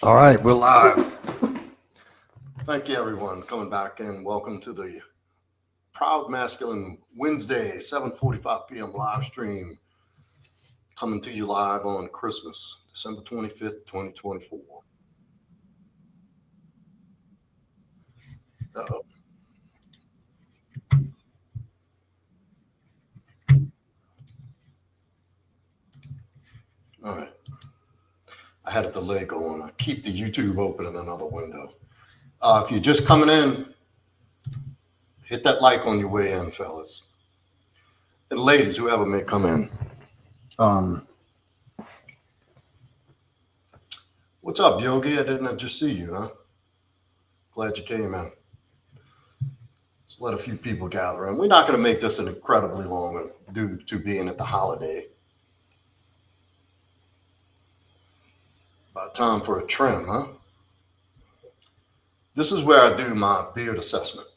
All right, we're live. Thank you, everyone, coming back in. Welcome to the Proud Masculine Wednesday, 7:45 p.m. live stream, coming to you live on Christmas, December 25th, 2024. Uh-oh. All right. I had a delay going. I keep the YouTube open in another window. If you're just coming in, hit that like on your way in, fellas. And ladies, whoever may come in. What's up, Yogi? I didn't just see you, huh? Glad you came in. Let's let a few people gather in. We're not going to make this an incredibly long one due to being at the holiday. About time for a trim, huh? This is where I do my beard assessment,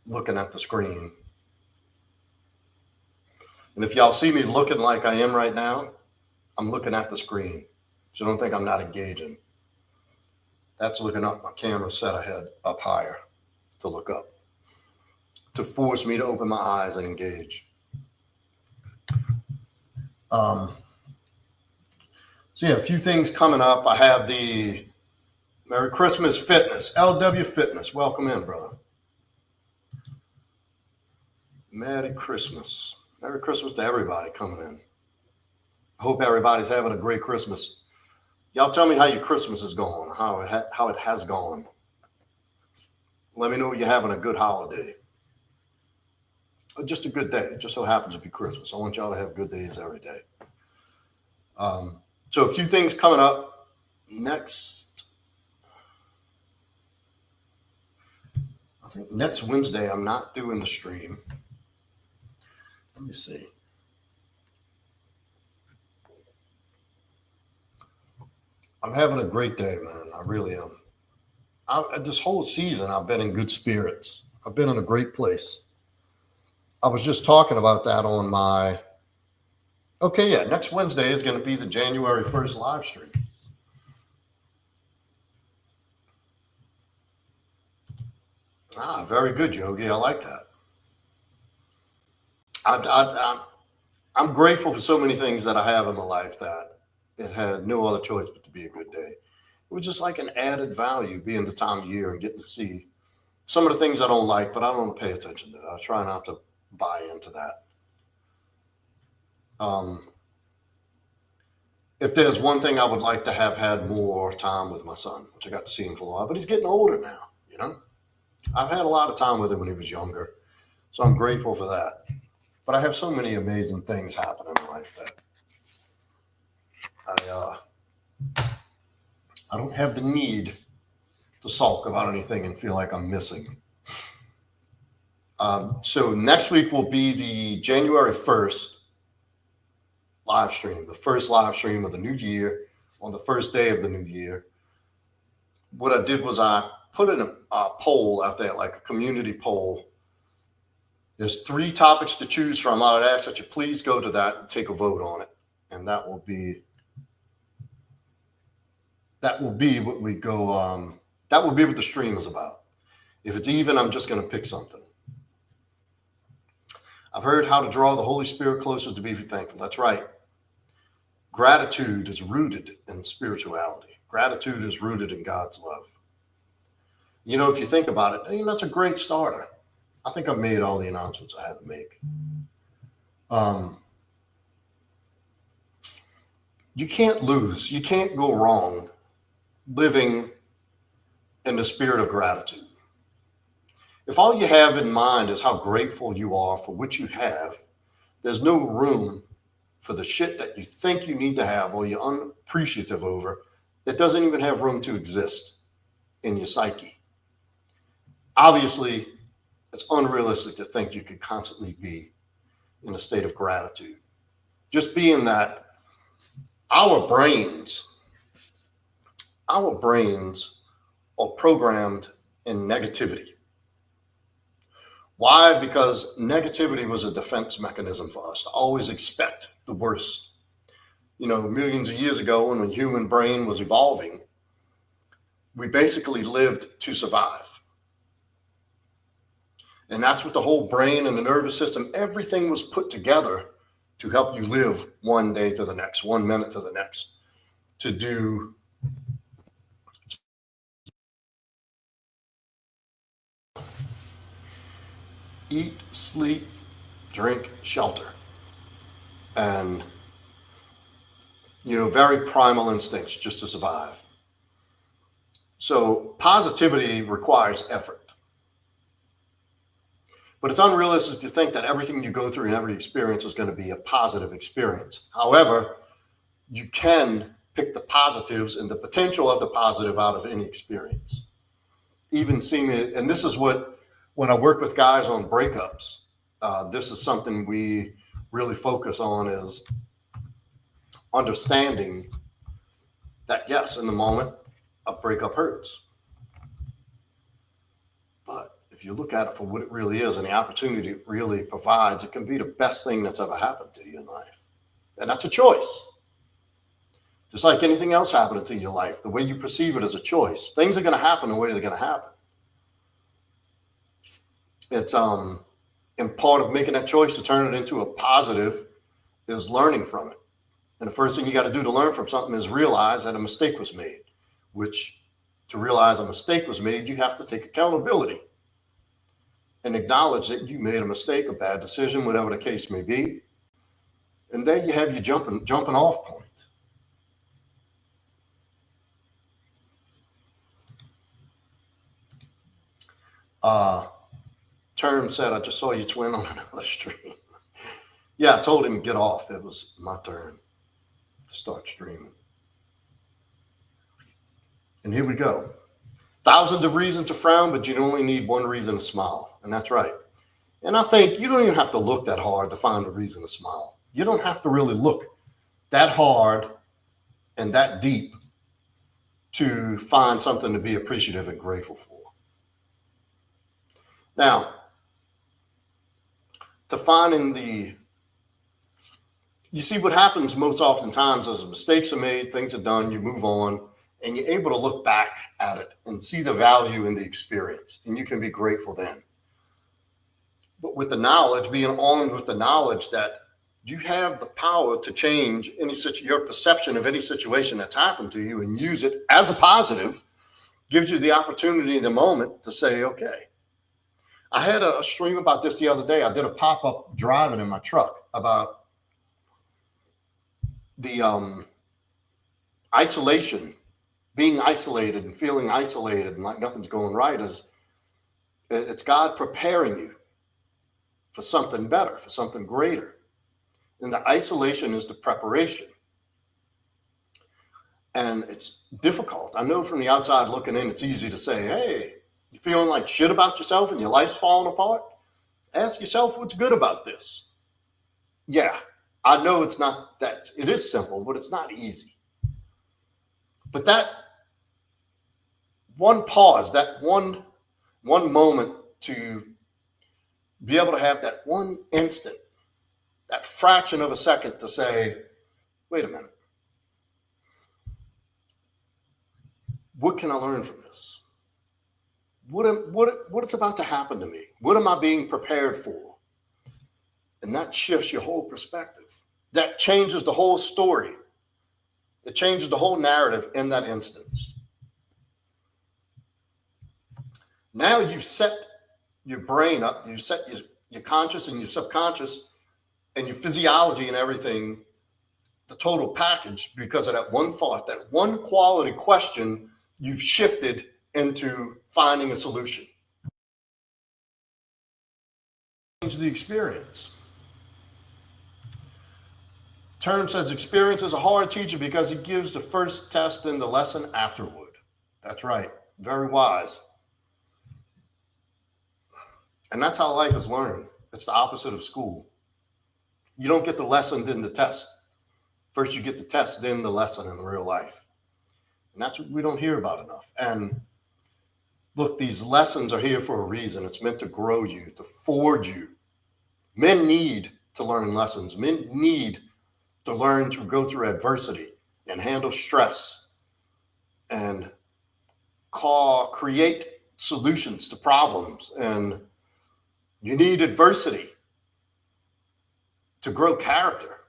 looking at the screen. And if y'all see me looking like I am right now, I'm looking at the screen. So don't think I'm not engaging. That's looking up. My camera set ahead up higher to look up, to force me to open my eyes and engage. So yeah, a few things coming up. I have the Merry Christmas Fitness, LW Fitness. Welcome in, brother. Merry Christmas. Merry Christmas to everybody coming in. I hope everybody's having a great Christmas. Y'all tell me how your Christmas is going, how it has gone. Let me know you're having a good holiday. Or just a good day. It just so happens to be Christmas. I want y'all to have good days every day. So a few things coming up. Next, I think next Wednesday, I'm not doing the stream. Let me see. I'm having a great day, man. I really am. This whole season, I've been in good spirits. I've been in a great place. I was just talking about that on my... Okay, yeah, next Wednesday is going to be the January 1st live stream. Very good, Yogi. I like that. I'm grateful for so many things that I have in my life that it had no other choice but to be a good day. It was just like an added value being the time of year and getting to see some of the things I don't like, but I don't pay attention to that. I try not to buy into that. If there's one thing I would like to have had more time with my son, which I got to see him for a while, but he's getting older now, you know? I've had a lot of time with him when he was younger, so I'm grateful for that. But I have so many amazing things happen in life that I don't have the need to sulk about anything and feel like I'm missing. So next week will be the January 1st live stream, the first live stream of the new year, on the first day of the new year. What I did was I put in a poll out there, like a community poll. There's 3 topics to choose from. I would ask that you please go to that and take a vote on it. And that will be what we go, that will be what the stream is about. If it's even, I'm just going to pick something. I've heard how to draw the Holy Spirit closer to be thankful. That's right. Gratitude is rooted in spirituality. Gratitude is rooted in God's love. You know, if you think about it, that's a great starter. I think I've made all the announcements I had to make. You can't lose. You can't go wrong living in the spirit of gratitude. If all you have in mind is how grateful you are for what you have, there's no room for the shit that you think you need to have or you're unappreciative over that doesn't even have room to exist in your psyche. Obviously, it's unrealistic to think you could constantly be in a state of gratitude. Just being that our brains are programmed in negativity. Why? Because negativity was a defense mechanism for us to always expect the worst. You know, millions of years ago when the human brain was evolving, We basically lived to survive. And that's what the whole brain and the nervous system, everything was put together to help you live one day to the next, 1 minute to the next, to do eat, sleep, drink, shelter. And, very primal instincts just to survive. So positivity requires effort. But it's unrealistic to think that everything you go through and every experience is going to be a positive experience. However, you can pick the positives and the potential of the positive out of any experience. Even seeing it, and this is what, when I work with guys on breakups, this is something we really focus on, is understanding that, yes, in the moment, a breakup hurts. But if you look at it for what it really is and the opportunity it really provides, it can be the best thing that's ever happened to you in life. And that's a choice. Just like anything else happening to your life, the way you perceive it is a choice. Things are going to happen the way they're going to happen. It's and part of making that choice to turn it into a positive is learning from it. And the first thing you got to do to learn from something is realize that a mistake was made, which to realize a mistake was made, you have to take accountability and acknowledge that you made a mistake, a bad decision, whatever the case may be. And then you have your jumping off point. Term said, I just saw you twin on another stream. Yeah, I told him to get off. It was my turn to start streaming. And here we go. Thousands of reasons to frown, but you only need one reason to smile. And that's right. And I think you don't even have to look that hard to find a reason to smile. You don't have to really look that hard and that deep to find something to be appreciative and grateful for. Now, to finding you see what happens most oftentimes is mistakes are made, things are done, you move on, and you're able to look back at it and see the value in the experience, and you can be grateful then. But with the knowledge, being armed with the knowledge that you have the power to change your perception of any situation that's happened to you and use it as a positive, gives you the opportunity in the moment to say, okay. I had a stream about this the other day. I did a pop-up driving in my truck about the isolation, being isolated and feeling isolated and like nothing's going right. It's God preparing you for something better, for something greater. And the isolation is the preparation. And it's difficult. I know from the outside looking in, it's easy to say, hey, you feeling like shit about yourself and your life's falling apart? Ask yourself what's good about this. Yeah, I know it's not that. It is simple, but it's not easy. But that one pause, that one moment to be able to have that one instant, that fraction of a second to say, wait a minute. What can I learn from this? What's about to happen to me? What am I being prepared for? And that shifts your whole perspective. That changes the whole story. It changes the whole narrative in that instance. Now you've set your brain up, you've set your conscious and your subconscious and your physiology and everything, the total package, because of that one thought, that one quality question, you've shifted into finding a solution. Change the experience. Term says experience is a hard teacher because it gives the first test and the lesson afterward. That's right. Very wise. And that's how life is learned. It's the opposite of school. You don't get the lesson, then the test. First you get the test, then the lesson in real life. And that's what we don't hear about enough. And look, these lessons are here for a reason. It's meant to grow you, to forge you. Men need to learn lessons. Men need to learn to go through adversity and handle stress and create solutions to problems, and you need adversity to grow character,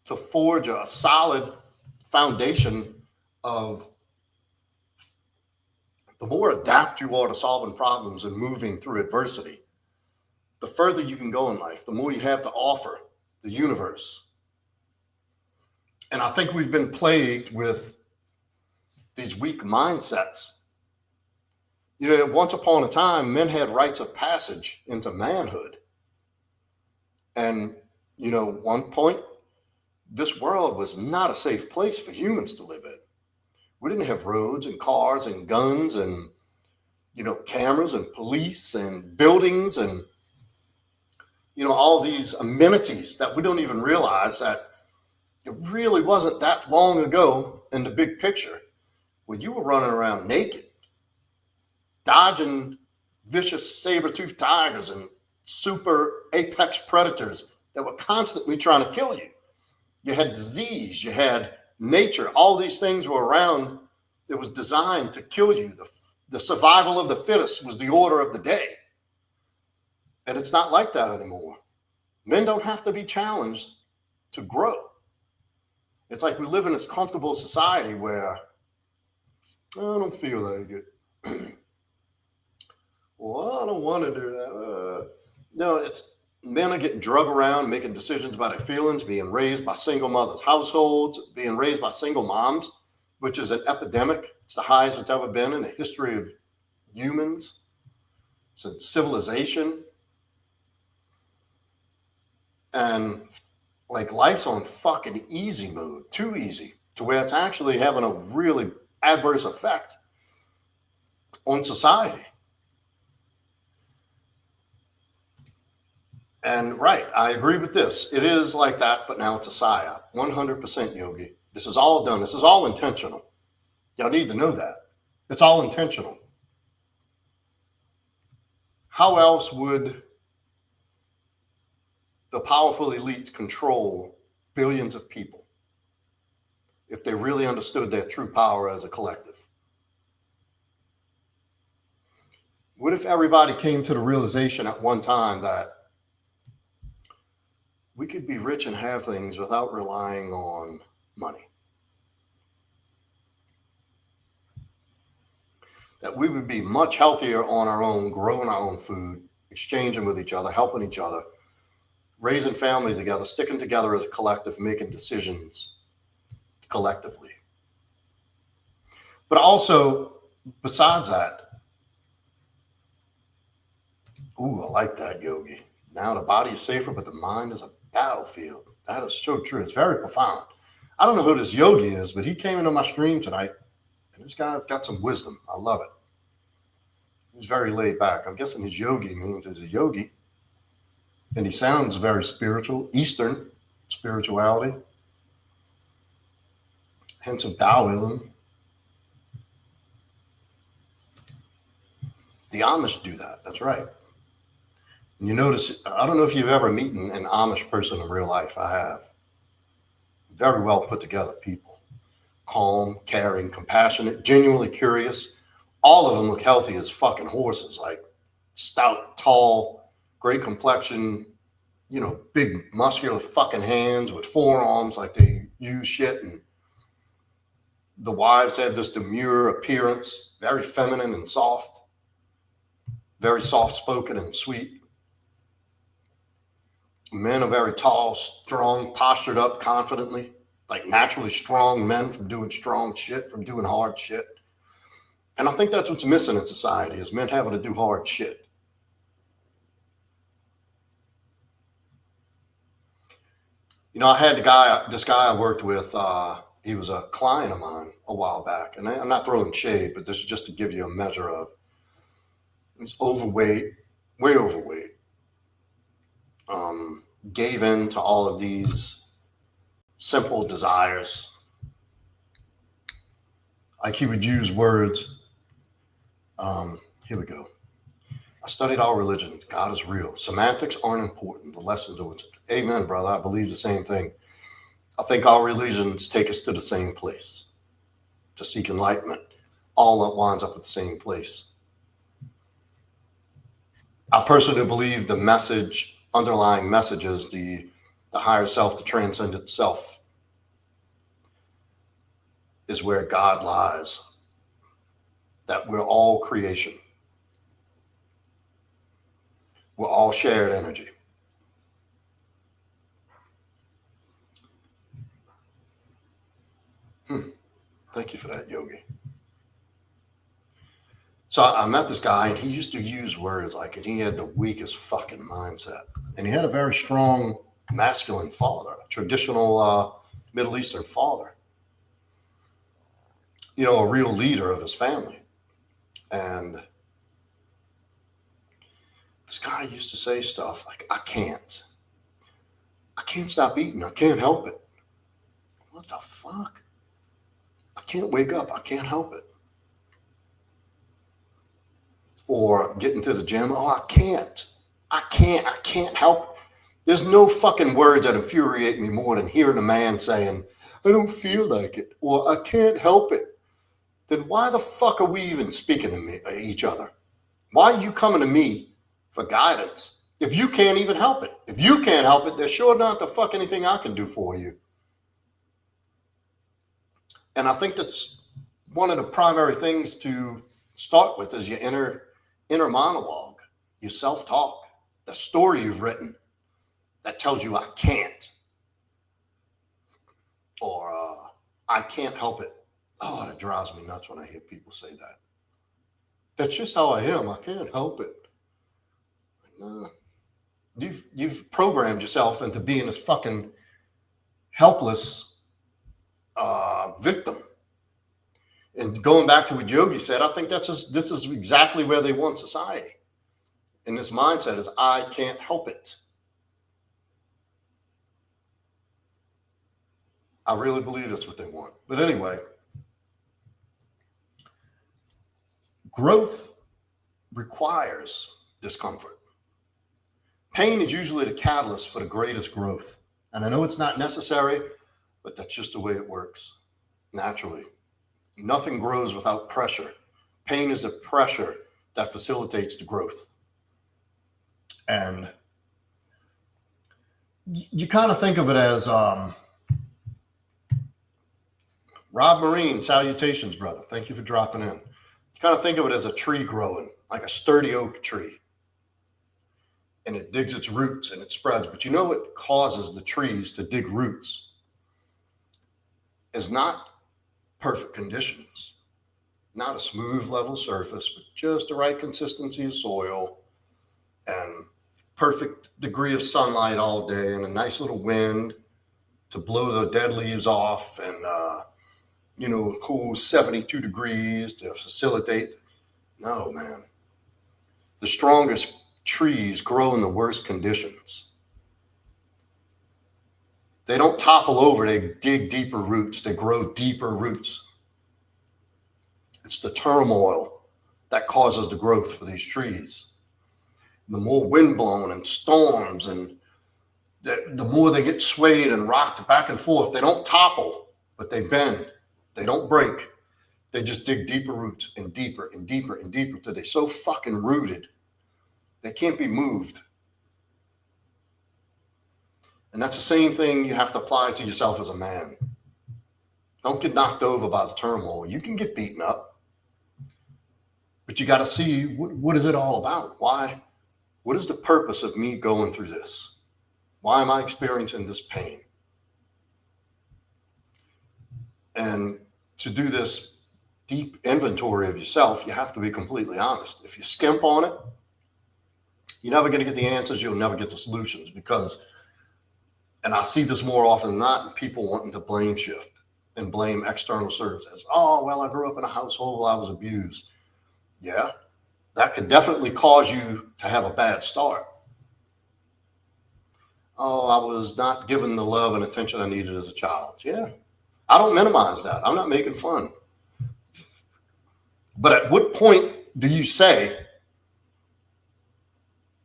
to forge a solid foundation of the more adept you are to solving problems and moving through adversity, the further you can go in life, the more you have to offer the universe. And I think we've been plagued with these weak mindsets. You know, once upon a time, men had rites of passage into manhood. And, you know, one point, this world was not a safe place for humans to live in. We didn't have roads and cars and guns and, you know, cameras and police and buildings and, you know, all these amenities that we don't even realize that it really wasn't that long ago in the big picture when you were running around naked, dodging vicious saber-toothed tigers and super apex predators that were constantly trying to kill you. You had disease, you had nature, all these things were around that was designed to kill you. The survival of the fittest was the order of the day. And it's not like that anymore. Men don't have to be challenged to grow. It's like we live in this comfortable society where I don't feel like it. Well, I don't want to do that. No, it's men are getting drug around, making decisions about their feelings, being raised by single mothers, households, being raised by single moms, which is an epidemic. It's the highest it's ever been in the history of humans since civilization. And like life's on fucking easy mode, too easy, to where it's actually having a really adverse effect on society. And right, I agree with this. It is like that, but now it's a psyop. 100% Yogi. This is all done. This is all intentional. Y'all need to know that. It's all intentional. How else would the powerful elite control billions of people if they really understood their true power as a collective? What if everybody came to the realization at one time that we could be rich and have things without relying on money? That we would be much healthier on our own, growing our own food, exchanging with each other, helping each other, raising families together, sticking together as a collective, making decisions collectively. But also, besides that, ooh, I like that, Yogi. Now the body is safer, but the mind is a battlefield. That is so true. It's very profound. I don't know who this Yogi is, but he came into my stream tonight, and this guy's got some wisdom. I love it. He's very laid back. I'm guessing his yogi means he's a yogi. And he sounds very spiritual, Eastern spirituality, hints of Taoism. The Amish do that. That's right. And you notice, I don't know if you've ever met an Amish person in real life. I have. Very well put together people. Calm, caring, compassionate, genuinely curious. All of them look healthy as fucking horses, like stout, tall, great complexion, you know, big muscular fucking hands with forearms like they use shit. And the wives have this demure appearance, very feminine and soft, very soft-spoken and sweet. Men are very tall, strong, postured up confidently, like naturally strong men from doing strong shit, from doing hard shit. And I think that's what's missing in society is men having to do hard shit. You know, I had this guy I worked with, he was a client of mine a while back. And I'm not throwing shade, but this is just to give you a measure of, he's overweight, way overweight. Gave in to all of these simple desires. Like he would use words. Here we go. I studied all religions. God is real. Semantics aren't important. The lessons are. Amen, brother. I believe the same thing. I think all religions take us to the same place, to seek enlightenment. all winds up at the same place. I personally believe the message, underlying messages, the higher self, the transcendent self, is where God lies. That we're all creation. We're all shared energy. Thank you for that, Yogi. So I met this guy, and he used to use words like, and he had the weakest fucking mindset. And he had a very strong masculine father, a traditional Middle Eastern father. You know, a real leader of his family. And this guy used to say stuff like, I can't stop eating. I can't help it. What the fuck? I can't wake up. I can't help it. Or getting to the gym. Oh, I can't help it. There's no fucking words that infuriate me more than hearing a man saying, I don't feel like it, or I can't help it. Then why the fuck are we even speaking to each other? Why are you coming to me for guidance if you can't even help it? If you can't help it, there's sure not the fuck anything I can do for you. And I think that's one of the primary things to start with is your inner monologue, your self-talk, the story you've written that tells you I can't, or I can't help it. Oh, that drives me nuts when I hear people say that. That's just how I am. I can't help it. No. You've programmed yourself into being this fucking helpless victim. And going back to what Yogi said, I think this is exactly where they want society. And this mindset is, I can't help it. I really believe that's what they want. But anyway, growth requires discomfort. Pain is usually the catalyst for the greatest growth. And I know it's not necessary, but that's just the way it works naturally. Nothing grows without pressure. Pain is the pressure that facilitates the growth. And you kind of think of it as Rob Marine, salutations, brother. Thank you for dropping in. You kind of think of it as a tree growing, like a sturdy oak tree. And it digs its roots and it spreads. But you know what causes the trees to dig roots? Is not perfect conditions, not a smooth, level surface, but just the right consistency of soil and perfect degree of sunlight all day and a nice little wind to blow the dead leaves off and, cool 72 degrees to facilitate. No, man. The strongest trees grow in the worst conditions. They don't topple over, they dig deeper roots, they grow deeper roots. It's the turmoil that causes the growth for these trees. The more wind blown and storms and the more they get swayed and rocked back and forth, they don't topple, but they bend. They don't break. They just dig deeper roots and deeper and deeper and deeper till they're so fucking rooted, they can't be moved. And that's the same thing you have to apply to yourself as a man. Don't get knocked over by the turmoil. You can get beaten up, but you got to see what is it all about? Why? What is the purpose of me going through this? Why am I experiencing this pain? And to do this deep inventory of yourself, you have to be completely honest. If you skimp on it, you're never going to get the answers. You'll never get the solutions because, and I see this more often than not, people wanting to blame shift and blame external circumstances. Oh, well, I grew up in a household where I was abused. Yeah, that could definitely cause you to have a bad start. Oh, I was not given the love and attention I needed as a child. Yeah, I don't minimize that. I'm not making fun. But at what point do you say,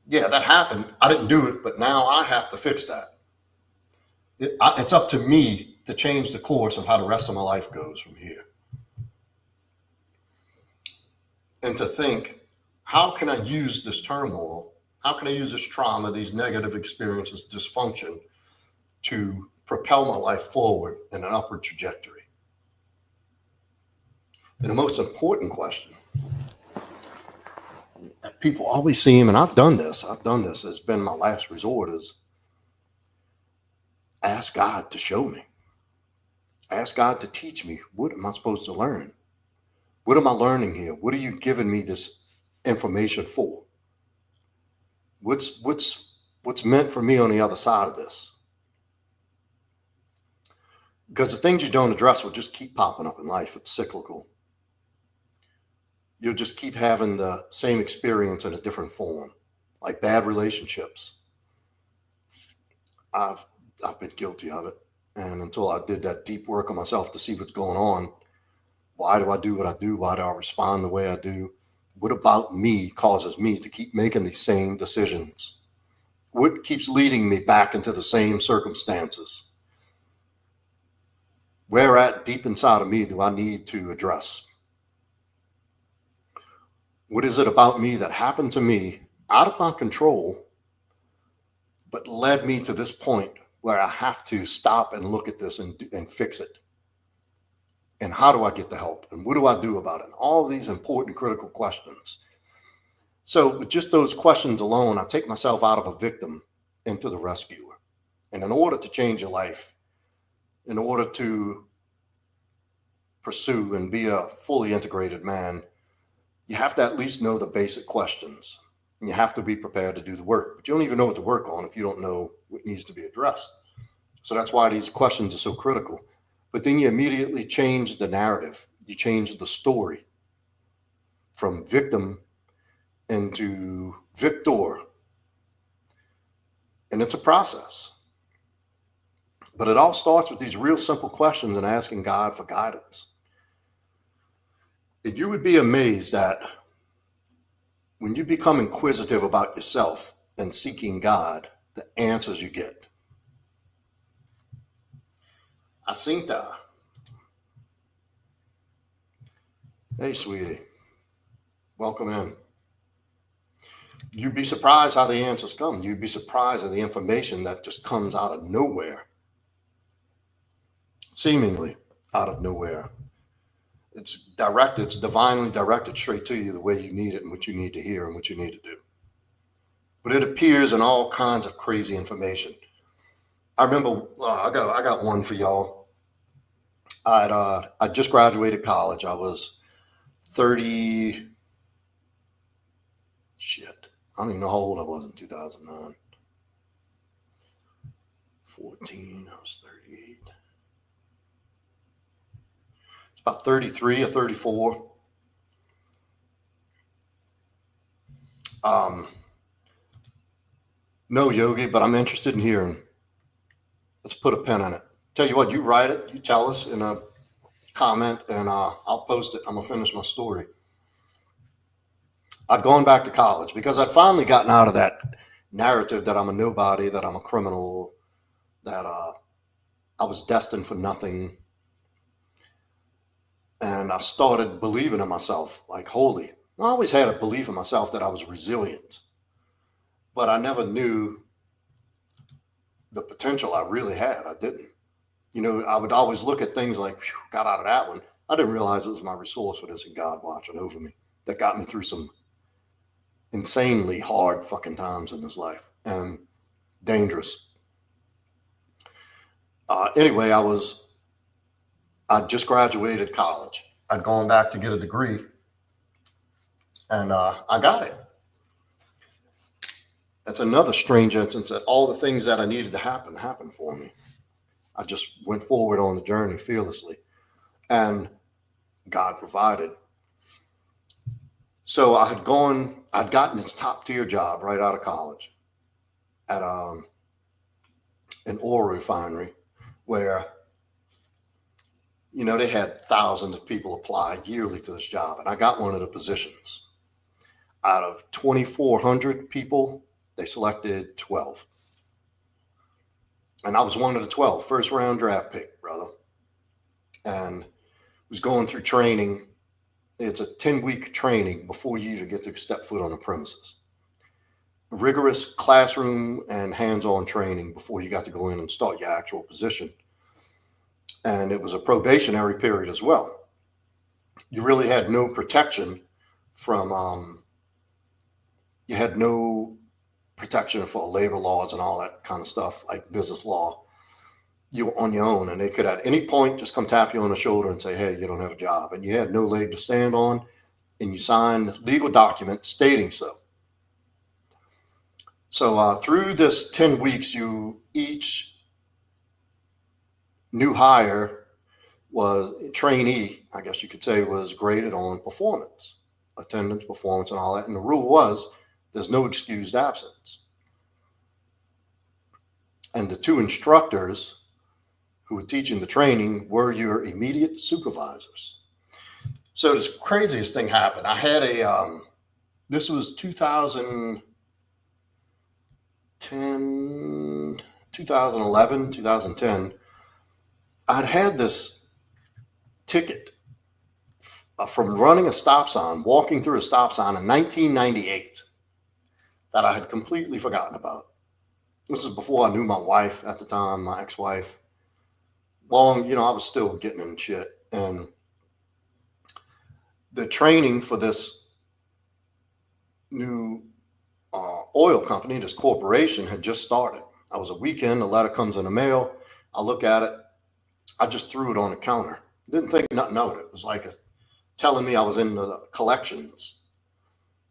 yeah, that happened. I didn't do it, but now I have to fix that. It's up to me to change the course of how the rest of my life goes from here. and to think, how can I use this turmoil? How can I use this trauma, these negative experiences, dysfunction, to propel my life forward in an upward trajectory? And the most important question that people always seem, and I've done this, has been my last resort, is ask God to show me. Ask God to teach me. What am I supposed to learn? What am I learning here? What are you giving me this information for? What's meant for me on the other side of this? Because the things you don't address will just keep popping up in life. It's cyclical. You'll just keep having the same experience in a different form, like bad relationships. I've been guilty of it. And until I did that deep work on myself to see what's going on, why do I do what I do? Why do I respond the way I do? What about me causes me to keep making these same decisions? What keeps leading me back into the same circumstances? Where at deep inside of me do I need to address? What is it about me that happened to me out of my control, but led me to this point where I have to stop and look at this and fix it? And how do I get the help? And what do I do about it? And all of these important, critical questions. So with just those questions alone, I take myself out of a victim into the rescuer. And in order to change your life, in order to pursue and be a fully integrated man, you have to at least know the basic questions. And you have to be prepared to do the work. But you don't even know what to work on if you don't know what needs to be addressed. So that's why these questions are so critical. But then you immediately change the narrative. You change the story from victim into victor. And it's a process. But it all starts with these real simple questions and asking God for guidance. And you would be amazed that when you become inquisitive about yourself and seeking God, the answers you get. Asinta. Hey, sweetie. Welcome in. You'd be surprised how the answers come. You'd be surprised at the information that just comes out of nowhere. Seemingly out of nowhere. It's directed, it's divinely directed straight to you the way you need it and what you need to hear and what you need to do. But it appears in all kinds of crazy information. I remember, I got one for y'all. I just graduated college. I was 30. Shit. I don't even know how old I was in 2009. 14, I was 38. It's about 33 or 34. No, Yogi, but I'm interested in hearing. Let's put a pen on it. Tell you what, you write it, you tell us in a comment, and I'll post it. I'm going to finish my story. I'd gone back to college because I'd finally gotten out of that narrative that I'm a nobody, that I'm a criminal, that I was destined for nothing. And I started believing in myself, like, holy. I always had a belief in myself that I was resilient, but I never knew the potential I really had. I didn't. You know, I would always look at things like, got out of that one. I didn't realize it was my resourcefulness and God watching over me that got me through some insanely hard fucking times in this life and dangerous. Anyway, I just graduated college. I'd gone back to get a degree, and I got it. That's another strange instance that all the things that I needed to happen happened for me. I just went forward on the journey fearlessly, and God provided. So I'd gotten this top tier job right out of college at an oil refinery where, you know, they had thousands of people apply yearly to this job. And I got one of the positions. Out of 2,400 people, they selected 12. And I was one of the 12, first round draft pick, brother. And was going through training it's a 10-week training before you even get to step foot on the premises. Rigorous classroom and hands-on training before you got to go in and start your actual position. And it was a probationary period as well. You really had no protection from, you had no protection for labor laws and all that kind of stuff, like business law. You were on your own, and they could at any point just come tap you on the shoulder and say, hey, you don't have a job. And you had no leg to stand on, and you signed legal documents stating so. So through this 10 weeks, each new hire trainee, I guess you could say, was graded on performance, attendance, performance, and all that. And the rule was there's no excused absence. And the two instructors who were teaching the training were your immediate supervisors. So this craziest thing happened. I had this was 2010, 2011, 2010. I'd had this ticket from running a stop sign, walking through a stop sign in 1998 that I had completely forgotten about. This is before I knew my wife at the time, my ex-wife. I was still getting in shit. And the training for this new oil company, this corporation, had just started. I was a weekend, the letter comes in the mail. I look at it. I just threw it on the counter. Didn't think nothing of it. It was like telling me I was in the collections.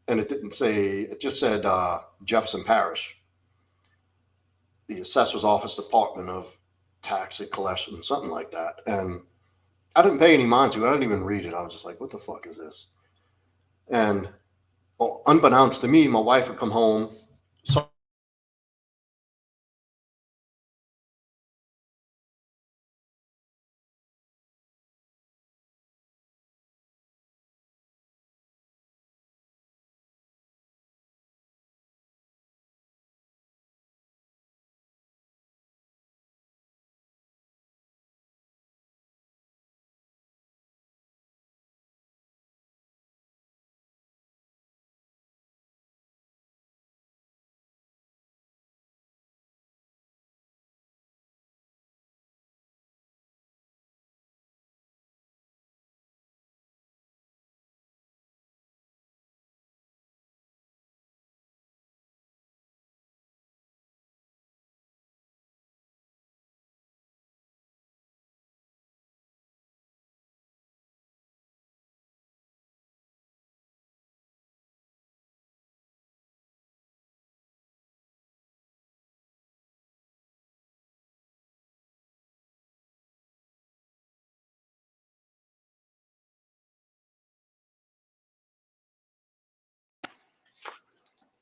And it didn't say, it just said Jefferson Parish, the assessor's office, Department of Tax and Collection, something like that. And I didn't pay any mind to it. I didn't even read it. I was just like, what the fuck is this? And unbeknownst to me, my wife had come home.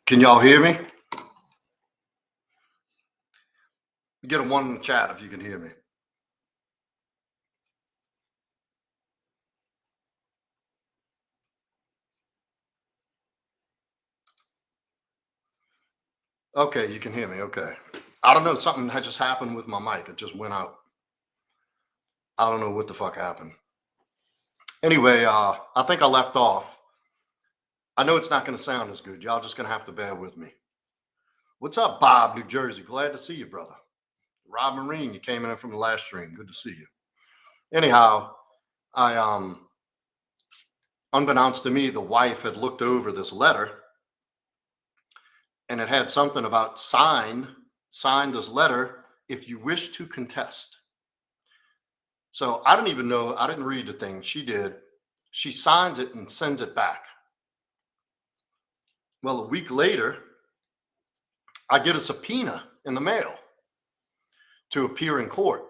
Can y'all hear me? Get a 1 in the chat if you can hear me. Okay, you can hear me. Okay. I don't know. Something had just happened with my mic. It just went out. I don't know what the fuck happened. Anyway, I think I left off. I know it's not going to sound as good. Y'all just going to have to bear with me. What's up, Bob, New Jersey? Glad to see you, brother. Rob Marine, you came in from the last stream. Good to see you. Anyhow, unbeknownst to me, the wife had looked over this letter, and it had something about sign this letter if you wish to contest. So I didn't even know. I didn't read the thing. She did. She signs it and sends it back. Well, a week later, I get a subpoena in the mail to appear in court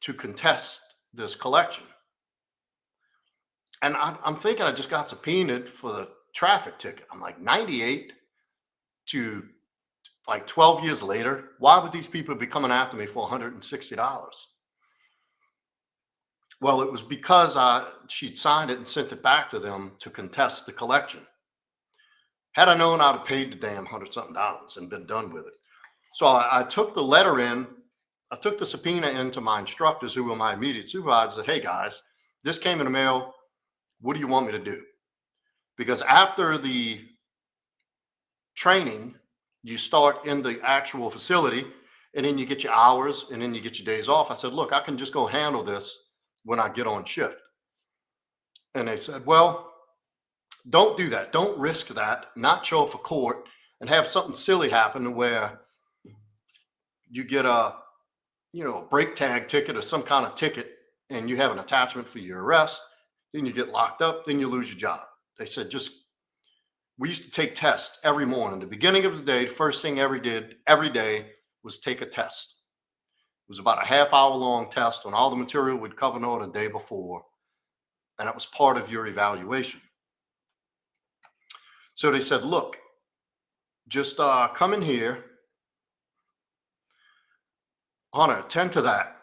to contest this collection. And I'm thinking I just got subpoenaed for the traffic ticket. I'm like, 98 to like 12 years later, why would these people be coming after me for $160? Well, it was because she'd signed it and sent it back to them to contest the collection. Had I known, I'd have paid the damn $100-something and been done with it. So I took the letter in. I took the subpoena in to my instructors, who were my immediate supervisors. Said, hey, guys, this came in the mail. What do you want me to do? Because after the training, you start in the actual facility and then you get your hours and then you get your days off. I said, look, I can just go handle this when I get on shift. And they said, well, don't do that. Don't risk that, not show up for court and have something silly happen where you get a, brake tag ticket or some kind of ticket and you have an attachment for your arrest. Then you get locked up, then you lose your job. They said, we used to take tests every morning. The beginning of the day, the first thing every day was take a test. It was about a half-hour long test on all the material we'd covered on the day before. And that was part of your evaluation. So they said, look, just come in here. Hunter, attend to that.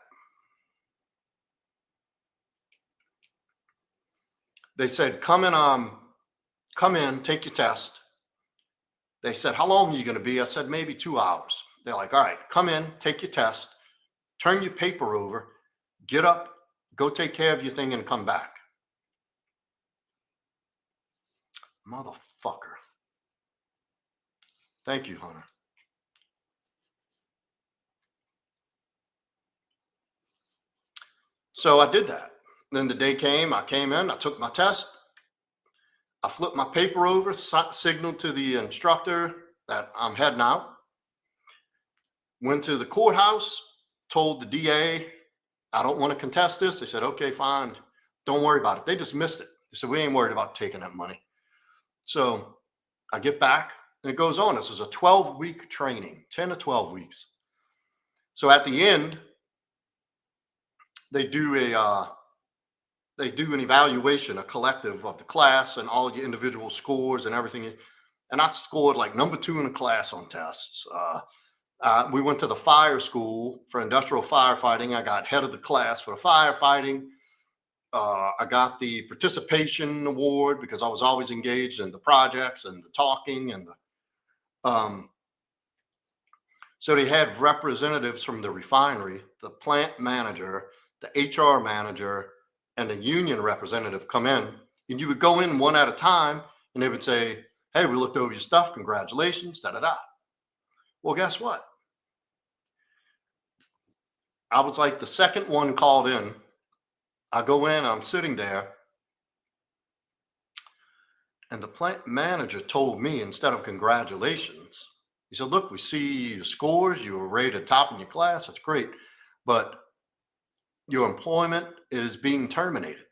They said, come in, take your test. They said, how long are you going to be? I said, maybe 2 hours. They're like, all right, come in, take your test, turn your paper over, get up, go take care of your thing and come back. Motherfucker. Thank you, Hunter. So I did that. Then the day came, I came in, I took my test. I flipped my paper over, signaled to the instructor that I'm heading out. Went to the courthouse, told the DA, I don't want to contest this. They said, okay, fine. Don't worry about it. They dismissed it. They said, we ain't worried about taking that money. So I get back and it goes on. This is a 12-week training, 10 to 12 weeks. So at the end, they do an evaluation, a collective of the class and all your individual scores and everything. And I scored like number 2 in the class on tests. We went to the fire school for industrial firefighting. I got head of the class for the firefighting. I got the participation award because I was always engaged in the projects and the talking and so they had representatives from the refinery, the plant manager, the HR manager, and a union representative come in, and you would go in one at a time and they would say, hey, we looked over your stuff. Congratulations, da-da-da. Well, guess what? I was like the second one called in. I go in, I'm sitting there, and the plant manager told me, instead of congratulations, he said, look, we see your scores. You were rated top in your class. That's great. But your employment is being terminated. I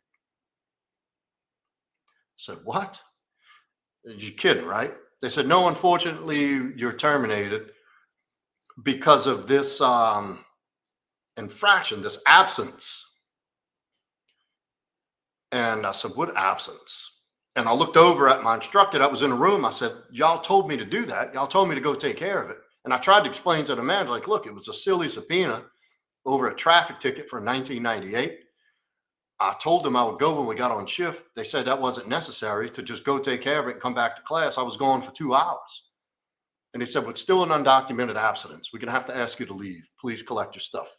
said, what? You're kidding, right? They said, no, unfortunately, you're terminated because of this infraction, this absence. And I said, what absence? And I looked over at my instructor that was in the room. I said, y'all told me to do that. Y'all told me to go take care of it. And I tried to explain to the manager, like, look, it was a silly subpoena over a traffic ticket for 1998. I told them I would go when we got on shift. They said that wasn't necessary, to just go take care of it and come back to class. I was gone for 2 hours. And they said, well, it's still an undocumented absence. We're going to have to ask you to leave. Please collect your stuff.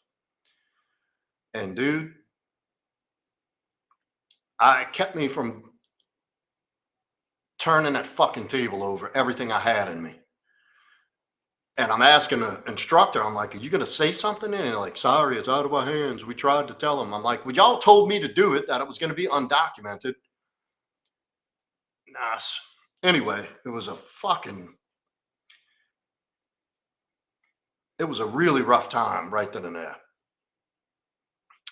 And dude, it kept me from turning that fucking table over, everything I had in me. And I'm asking the instructor, I'm like, are you going to say something? And they're like, sorry, it's out of our hands. We tried to tell them. I'm like, well, y'all told me to do it, that it was going to be undocumented. Nah. Anyway, it was a really rough time right then and there.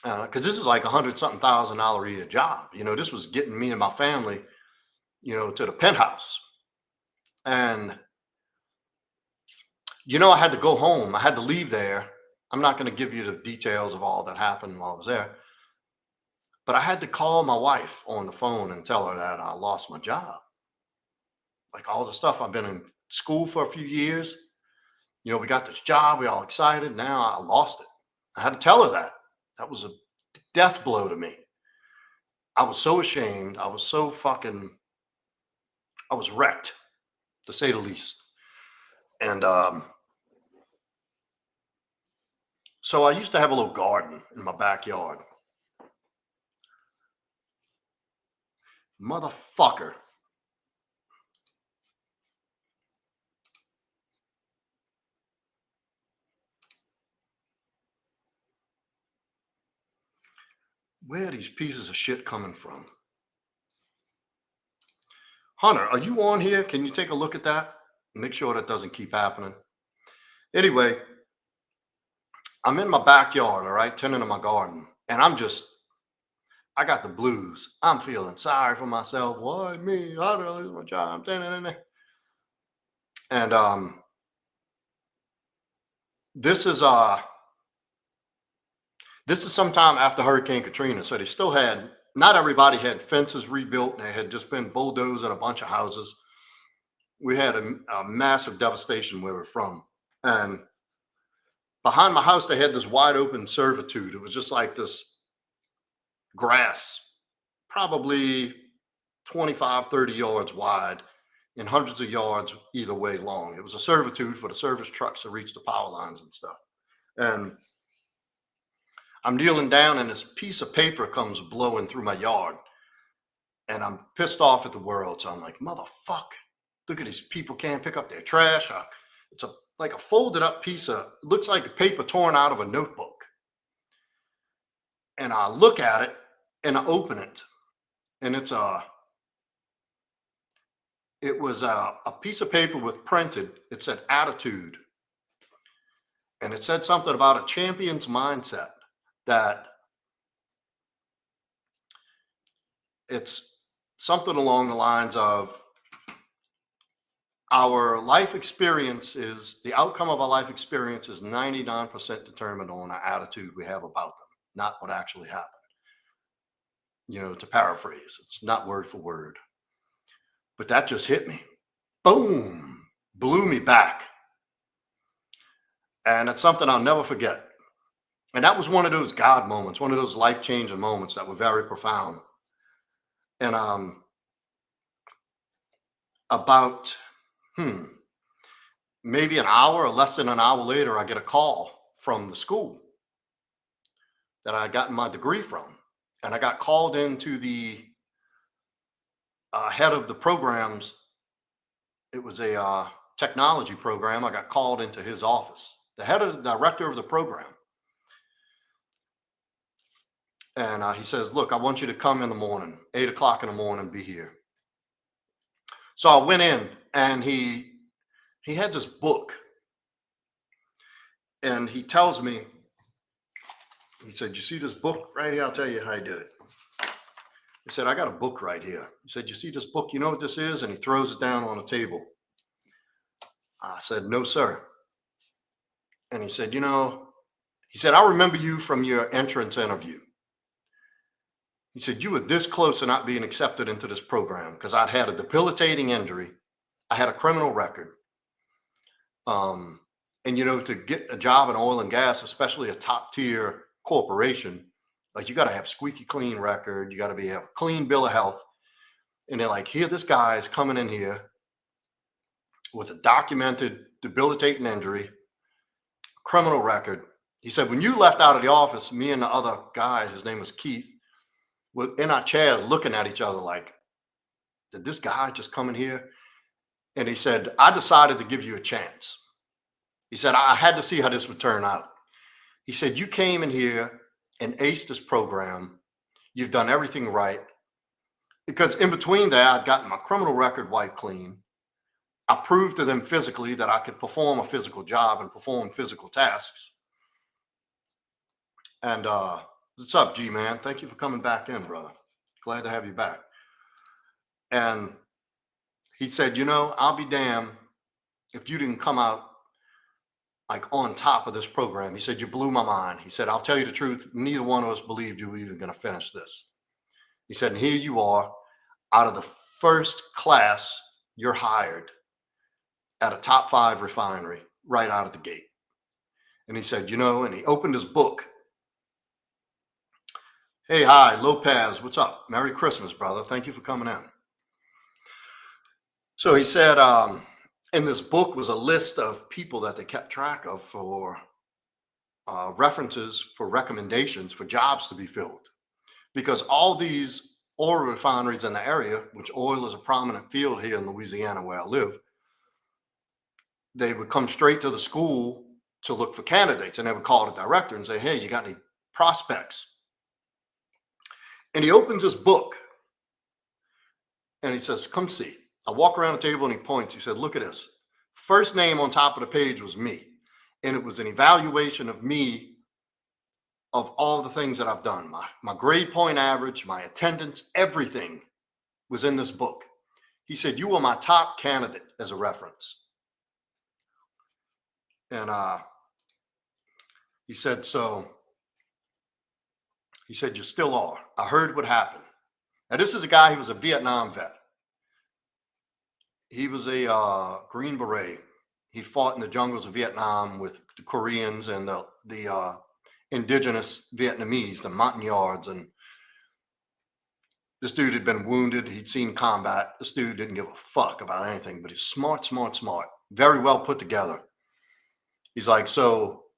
Because this is like $100,000 a year job. This was getting me and my family, to the penthouse. And I had to go home. I had to leave there. I'm not going to give you the details of all that happened while I was there. But I had to call my wife on the phone and tell her that I lost my job. Like all the stuff, I've been in school for a few years. We got this job. We all excited. Now I lost it. I had to tell her that. That was a death blow to me. I was so ashamed. I was wrecked, to say the least. And so I used to have a little garden in my backyard. Motherfucker. Where are these pieces of shit coming from? Hunter, are you on here? Can you take a look at that? Make sure that doesn't keep happening. Anyway, I'm in my backyard, all right, tending to my garden, and I got the blues. I'm feeling sorry for myself. Why me? How did I lose my job? And this is sometime after Hurricane Katrina, so they still had, not everybody had fences rebuilt. They had just been bulldozed in a bunch of houses. We had a massive devastation where we're from, and behind my house they had this wide open servitude. It was just like this grass, probably 25, 30 yards wide and hundreds of yards either way long. It was a servitude for the service trucks to reach the power lines and stuff. And I'm kneeling down and this piece of paper comes blowing through my yard. And I'm pissed off at the world. So I'm like, motherfuck, look at these people can't pick up their trash. It's like a folded up piece of, it looks like a paper torn out of a notebook. And I look at it and I open it. And it was a piece of paper with printed, it said attitude. And it said something about a champion's mindset, that it's something along the lines of our life experience is, the outcome of our life experience is 99% determined on our attitude we have about them, not what actually happened. You know, to paraphrase, it's not word for word. But that just hit me. Boom. Blew me back. And it's something I'll never forget. And that was one of those God moments, one of those life-changing moments that were very profound. And about maybe an hour or less than an hour later, I get a call from the school that I gotten my degree from. And I got called into the head of the programs. It was a technology program. I got called into his office, the head of the director of the program. And he says, look, I want you to come in the morning, 8 o'clock in the morning, be here. So I went in and he had this book. And he tells me, he said, you see this book right here? I'll tell you how he did it. He said, I got a book right here. He said, you see this book? You know what this is? And he throws it down on the table. I said, no, sir. And he said, I remember you from your entrance interview. He said, you were this close to not being accepted into this program because I'd had a debilitating injury. I had a criminal record. And, to get a job in oil and gas, especially a top tier corporation, like you got to have squeaky clean record. You got to have a clean bill of health. And they're like, here, this guy is coming in here with a documented debilitating injury, criminal record. He said, when you left out of the office, me and the other guy, his name was Keith, were in our chairs looking at each other like, did this guy just come in here? And he said, I decided to give you a chance. He said, I had to see how this would turn out. He said, you came in here and aced this program. You've done everything right. Because in between that, I'd gotten my criminal record wiped clean. I proved to them physically that I could perform a physical job and perform physical tasks. And what's up, G-Man? Thank you for coming back in, brother. Glad to have you back. And he said, I'll be damned if you didn't come out like on top of this program. He said, you blew my mind. He said, I'll tell you the truth. Neither one of us believed you were even going to finish this. He said, and here you are, out of the first class, you're hired at a top 5 refinery right out of the gate. And he said, and he opened his book. Hey, hi, Lopez. What's up? Merry Christmas, brother. Thank you for coming in. So he said, in this book was a list of people that they kept track of for references, for recommendations, for jobs to be filled. Because all these oil refineries in the area, which oil is a prominent field here in Louisiana where I live, they would come straight to the school to look for candidates, and they would call the director and say, "Hey, you got any prospects?" And he opens his book and he says, "Come see." I walk around the table and he points. He said, "Look at this. First name on top of the page was me. And it was an evaluation of me, of all the things that I've done. My grade point average, my attendance, everything was in this book." He said, "You were my top candidate as a reference." And he said, "You still are. I heard what happened." Now, this is a guy who was a Vietnam vet. He was a Green Beret. He fought in the jungles of Vietnam with the Koreans and the indigenous Vietnamese, the Montagnards. And this dude had been wounded. He'd seen combat. This dude didn't give a fuck about anything, but he's smart, smart, smart. Very well put together. He's like, "So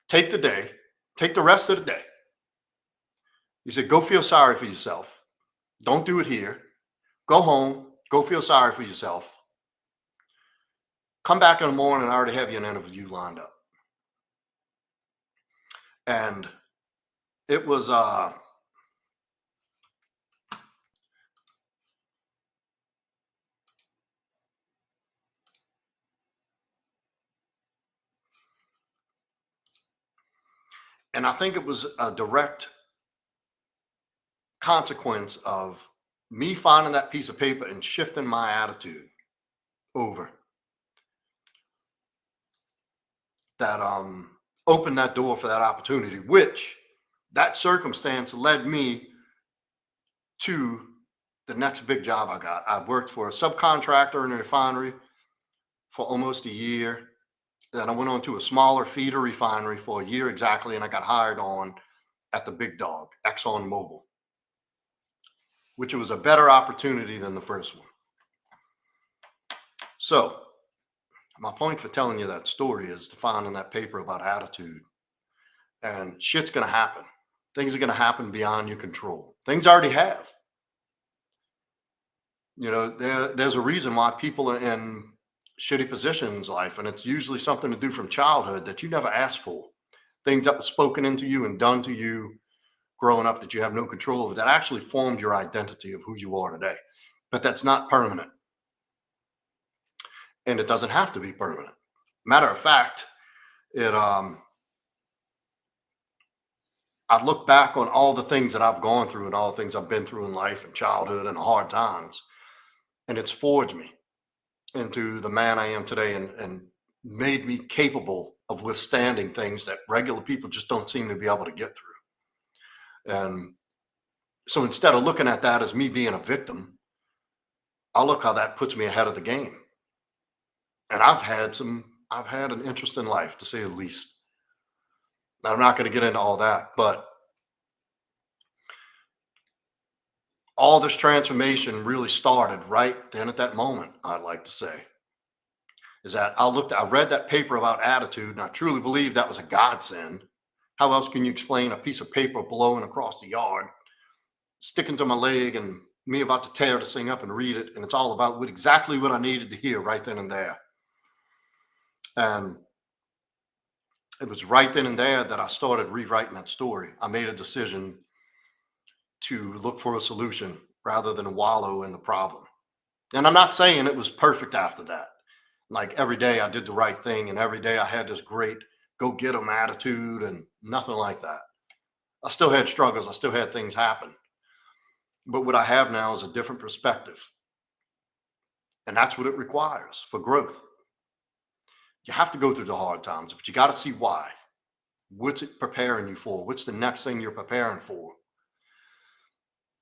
take the rest of the day." He said, "Go feel sorry for yourself. Don't do it here. Go home, go feel sorry for yourself. Come back in the morning, I already have you an interview lined up." And it was and I think it was a direct consequence of me finding that piece of paper and shifting my attitude over that opened that door for that opportunity, which that circumstance led me to the next big job I got. I worked for a subcontractor in a refinery for almost a year. Then I went on to a smaller feeder refinery for a year exactly, and I got hired on at the big dog, ExxonMobil, which was a better opportunity than the first one. So my point for telling you that story is to find in that paper about attitude. And shit's going to happen. Things are going to happen beyond your control. Things already have. You know, there's a reason why people are in shitty positions in life, and it's usually something to do from childhood that you never asked for. Things that were spoken into you and done to you growing up that you have no control over, that actually formed your identity of who you are today. But that's not permanent. And it doesn't have to be permanent. Matter of fact, I look back on all the things that I've gone through and all the things I've been through in life and childhood and hard times, and it's forged me into the man I am today and made me capable of withstanding things that regular people just don't seem to be able to get through. And so instead of looking at that as me being a victim, I look how that puts me ahead of the game. And I've had an interesting life, to say the least. Now, I'm not going to get into all that, but all this transformation really started right then at that moment, I'd like to say. Is that I read that paper about attitude, and I truly believe that was a godsend. How else can you explain a piece of paper blowing across the yard, sticking to my leg, and me about to tear this thing up and read it, and it's all about exactly what I needed to hear right then and there. And it was right then and there that I started rewriting that story. I made a decision to look for a solution rather than wallow in the problem. And I'm not saying it was perfect after that. Like every day I did the right thing, and every day I had this great go get 'em attitude, and nothing like that. I still had struggles. I still had things happen. But what I have now is a different perspective. And that's what it requires for growth. You have to go through the hard times, but you got to see why. What's it preparing you for? What's the next thing you're preparing for?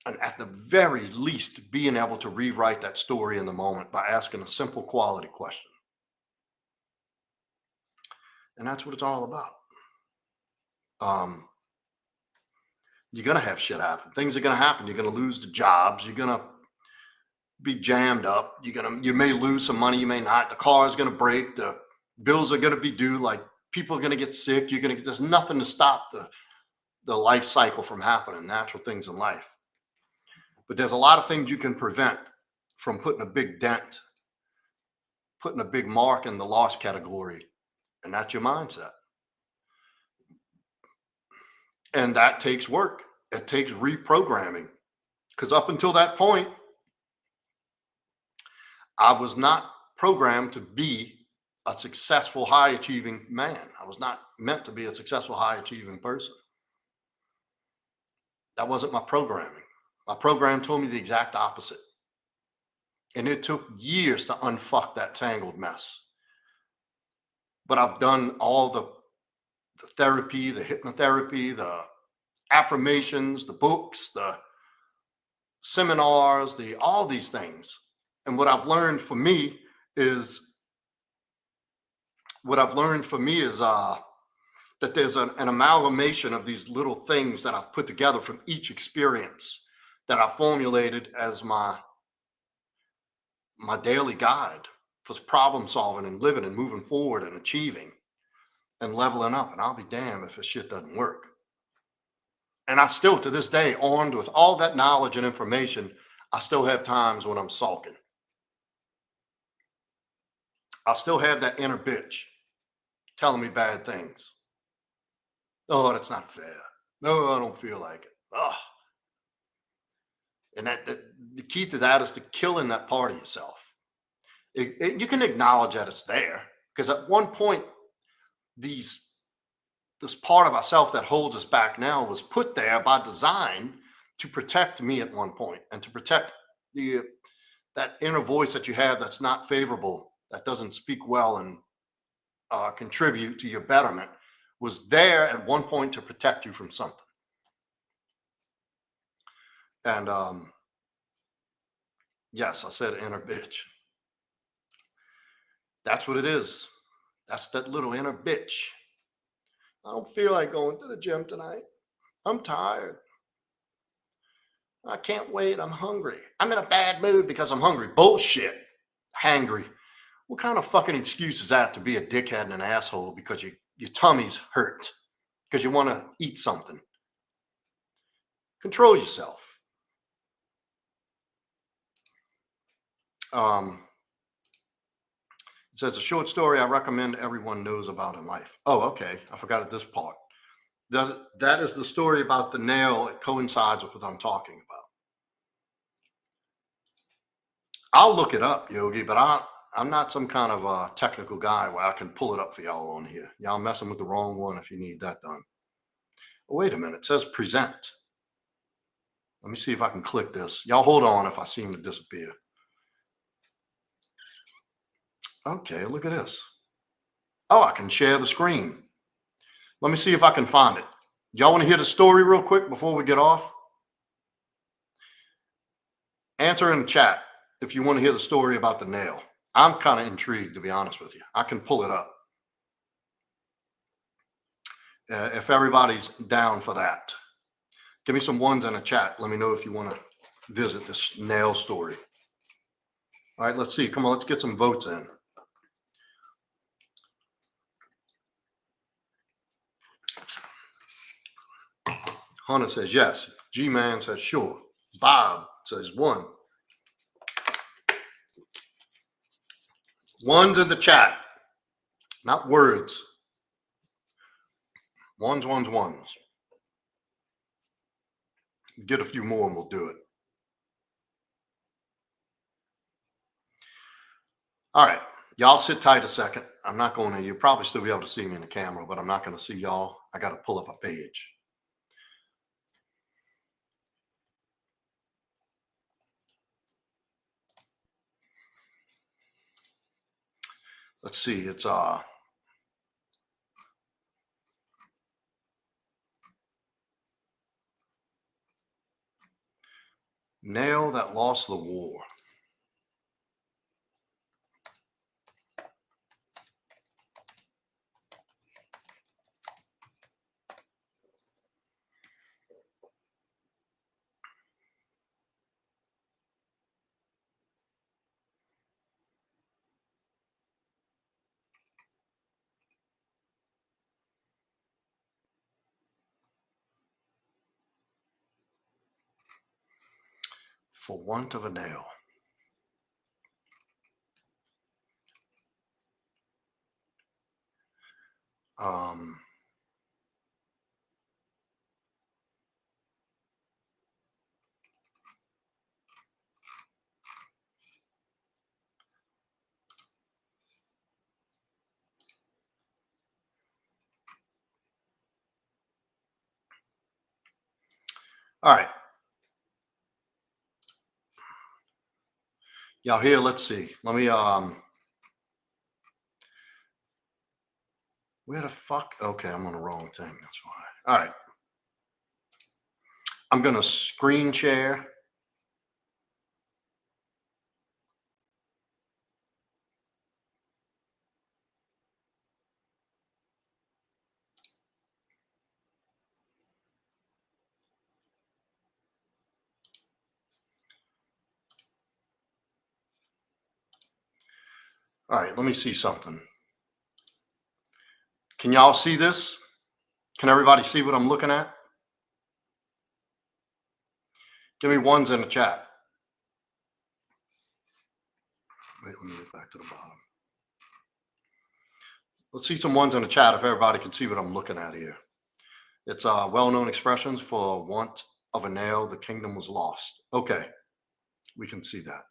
And at the very least, being able to rewrite that story in the moment by asking a simple quality question. And that's what it's all about. You're going to have shit happen. Things are going to happen. You're going to lose the jobs. You're going to be jammed up. You may lose some money. You may not. The car is going to break. The bills are going to be due. Like, people are going to get sick. There's nothing to stop the life cycle from happening, natural things in life. But there's a lot of things you can prevent from putting a big dent, putting a big mark in the loss category, and that's your mindset. And that takes work. It takes reprogramming, because up until that point, I was not programmed to be a successful, high achieving man. I was not meant to be a successful, high achieving person. That wasn't my programming. My program told me the exact opposite. And it took years to unfuck that tangled mess. But I've done all the therapy, the hypnotherapy, the affirmations, the books, the seminars, all these things. And what I've learned for me is that there's an amalgamation of these little things that I've put together from each experience that I formulated as my daily guide for problem solving and living and moving forward and achieving and leveling up. And I'll be damned if this shit doesn't work. And I still, to this day, armed with all that knowledge and information, I still have times when I'm sulking. I still have that inner bitch telling me bad things. Oh, that's not fair. No, I don't feel like it. Oh. And the key to that is to killing that part of yourself. You can acknowledge that it's there, because at one point, this part of ourself that holds us back now was put there by design to protect me at one point, and to protect that inner voice that you have that's not favorable, that doesn't speak well and contribute to your betterment, was there at one point to protect you from something. And yes, I said inner bitch. That's what it is. That's that little inner bitch. I don't feel like going to the gym tonight. I'm tired. I can't wait. I'm hungry. I'm in a bad mood because I'm hungry. Bullshit. Hangry. What kind of fucking excuse is that to be a dickhead and an asshole because your tummy's hurt, because you want to eat something? Control yourself. It says a short story I recommend everyone knows about in life. Oh, okay. I forgot this part. That is the story about the nail. It coincides with what I'm talking about. I'll look it up, Yogi, but I'm not some kind of a technical guy where I can pull it up for y'all on here. Y'all messing with the wrong one if you need that done. Oh, wait a minute. It says present. Let me see if I can click this. Y'all hold on if I seem to disappear. Okay, look at this. Oh, I can share the screen. Let me see if I can find it. Y'all want to hear the story real quick before we get off? Answer in the chat if you want to hear the story about the nail. I'm kind of intrigued, to be honest with you. I can pull it up. If everybody's down for that. Give me some ones in the chat. Let me know if you want to visit this nail story. All right, let's see. Come on, let's get some votes in. Hunter says yes. G-Man says sure. Bob says one. Ones in the chat, not words. Ones. Get a few more and we'll do it. All right. Y'all sit tight a second. I'm not going to, you'll probably still be able to see me in the camera, but I'm not going to see y'all. I got to pull up a page. Let's see. It's Nail That Lost the War. for want of a nail. All right. Y'all here, let's see. Let me, where the fuck? Okay, I'm on the wrong thing. That's why. All right. I'm going to screen share. All right, let me see something. Can y'all see this? Can everybody see what I'm looking at? Give me ones in the chat. Wait, let me get back to the bottom. Let's see some ones in the chat if everybody can see what I'm looking at here. It's well-known expressions for want of a nail, the kingdom was lost. Okay, we can see that.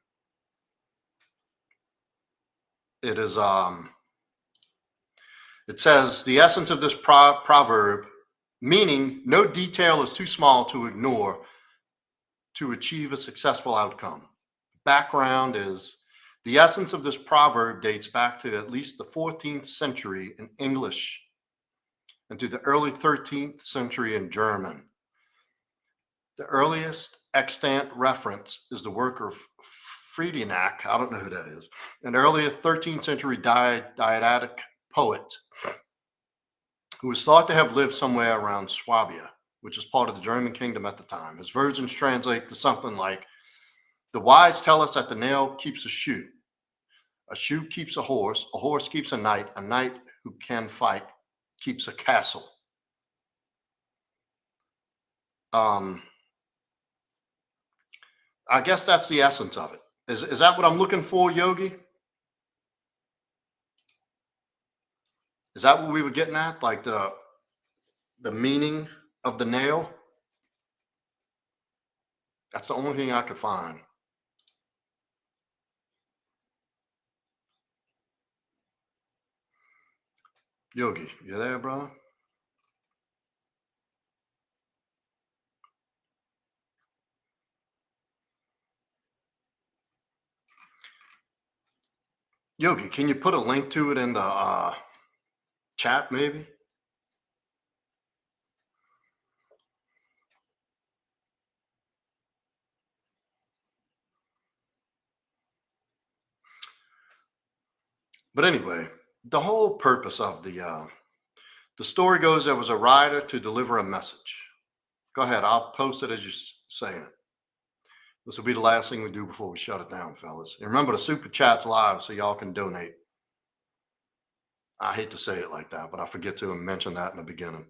It is, it says the essence of this proverb, meaning no detail is too small to ignore to achieve a successful outcome. Background is the essence of this proverb dates back to at least the 14th century in English and to the early 13th century in German. The earliest extant reference is the work of Friedrich, I don't know who that is, an early 13th century didactic poet who was thought to have lived somewhere around Swabia, which is part of the German kingdom at the time. His versions translate to something like, the wise tell us that the nail keeps a shoe keeps a horse keeps a knight who can fight keeps a castle. I guess that's the essence of it. Is that what I'm looking for, Yogi? Is that what we were getting at? Like the meaning of the nail? That's the only thing I could find. Yogi, you there, brother? Yogi, can you put a link to it in the chat, maybe? But anyway, the whole purpose of the story goes, there was a rider to deliver a message. Go ahead, I'll post it as you're saying it. This will be the last thing we do before we shut it down, fellas. And remember, the super chat's live, so y'all can donate. I hate to say it like that, but I forget to mention that in the beginning.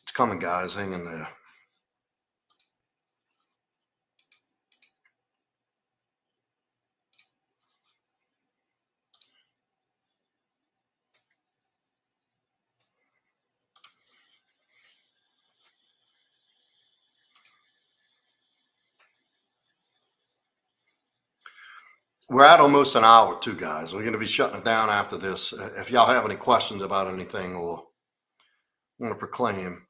It's coming, guys. Hang in there. We're at almost an hour too, guys. We're going to be shutting it down after this. If y'all have any questions about anything or want to proclaim,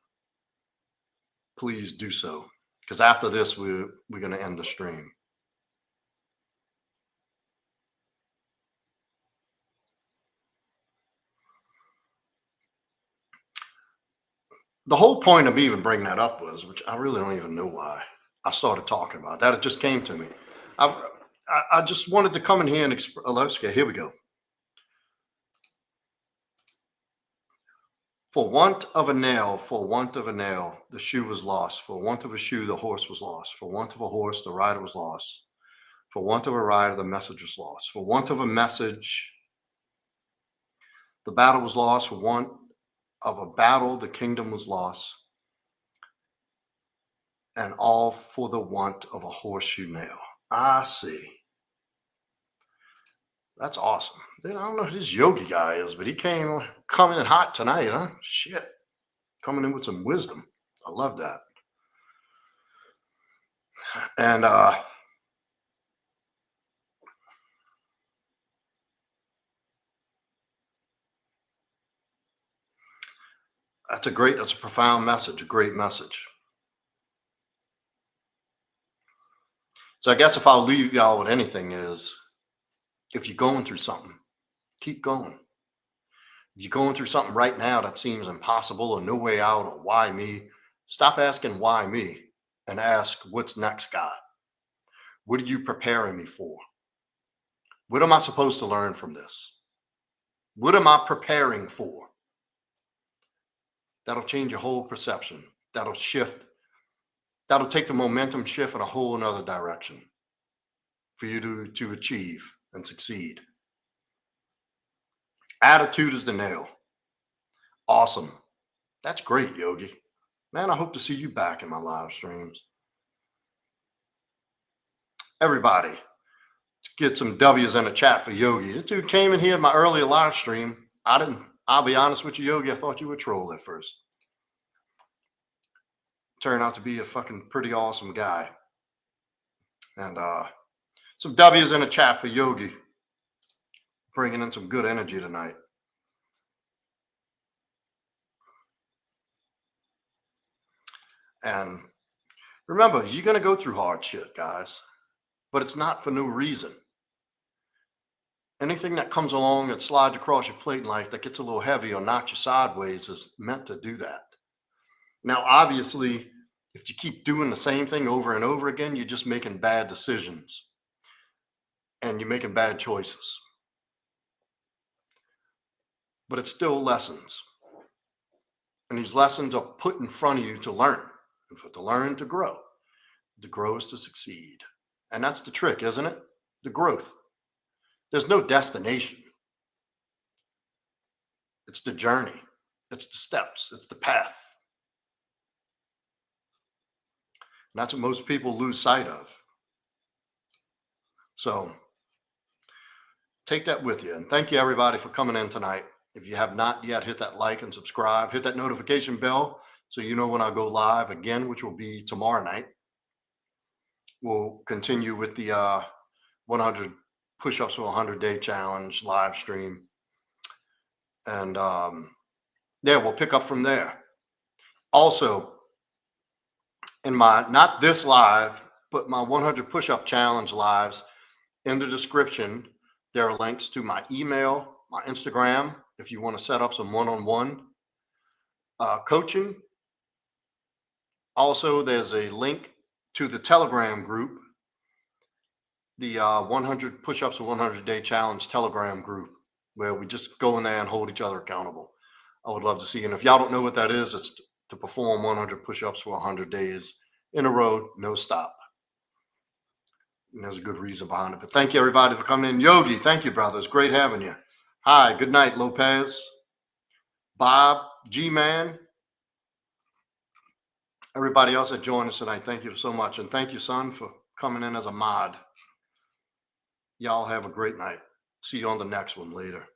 please do so. Because after this, we're going to end the stream. The whole point of even bringing that up was, which I really don't even know why I started talking about that. It just came to me. I just wanted to come in here and express. Okay, here we go. For want of a nail, for want of a nail, the shoe was lost. For want of a shoe, the horse was lost. For want of a horse, the rider was lost. For want of a rider, the message was lost. For want of a message, the battle was lost. For want of a battle, the kingdom was lost. And all for the want of a horseshoe nail. I see. That's awesome. Dude, I don't know who this yogi guy is, but he coming in hot tonight, huh? Shit. Coming in with some wisdom. I love that. And that's a profound message, a great message. So I guess if I'll leave y'all with anything is, if you're going through something, keep going. If you're going through something right now that seems impossible or no way out or why me, stop asking why me and ask, what's next, God? What are you preparing me for? What am I supposed to learn from this? What am I preparing for? That'll change your whole perception. That'll shift. That'll take the momentum shift in a whole another direction for you to achieve and succeed. Attitude is the nail. Awesome. That's great, Yogi. Man, I hope to see you back in my live streams. Everybody, let's get some W's in the chat for Yogi. This dude came in here in my earlier live stream. I'll be honest with you, Yogi, I thought you were a troll at first. Turned out to be a fucking pretty awesome guy. And some W's in the chat for Yogi. Bringing in some good energy tonight. And remember, you're going to go through hard shit, guys. But it's not for no reason. Anything that comes along that slides across your plate in life that gets a little heavy or knocks you sideways is meant to do that. Now, obviously, if you keep doing the same thing over and over again, you're just making bad decisions. And you're making bad choices. But it's still lessons. And these lessons are put in front of you to learn. And to learn, to grow. To grow is to succeed. And that's the trick, isn't it? The growth. There's no destination. It's the journey. It's the steps. It's the path. And that's what most people lose sight of. So take that with you. And thank you, everybody, for coming in tonight. If you have not yet, hit that like and subscribe. Hit that notification bell so you know when I go live again, which will be tomorrow night. We'll continue with the 100 push-ups for 100-day challenge live stream. And yeah, we'll pick up from there. Also, in my, not this live, but my 100 push-up challenge lives, in the description, there are links to my email, my Instagram, if you want to set up some one-on-one coaching. Also, there's a link to the Telegram group, the 100 push-ups for 100-day challenge Telegram group, where we just go in there and hold each other accountable. I would love to see. And if y'all don't know what that is, it's to perform 100 push-ups for 100 days in a row, no stop. And there's a good reason behind it. But thank you, everybody, for coming in. Yogi, thank you, brothers. Great having you. Hi, good night, Lopez, Bob, G-Man, everybody else that joined us tonight. Thank you so much. And thank you, son, for coming in as a mod. Y'all have a great night. See you on the next one later.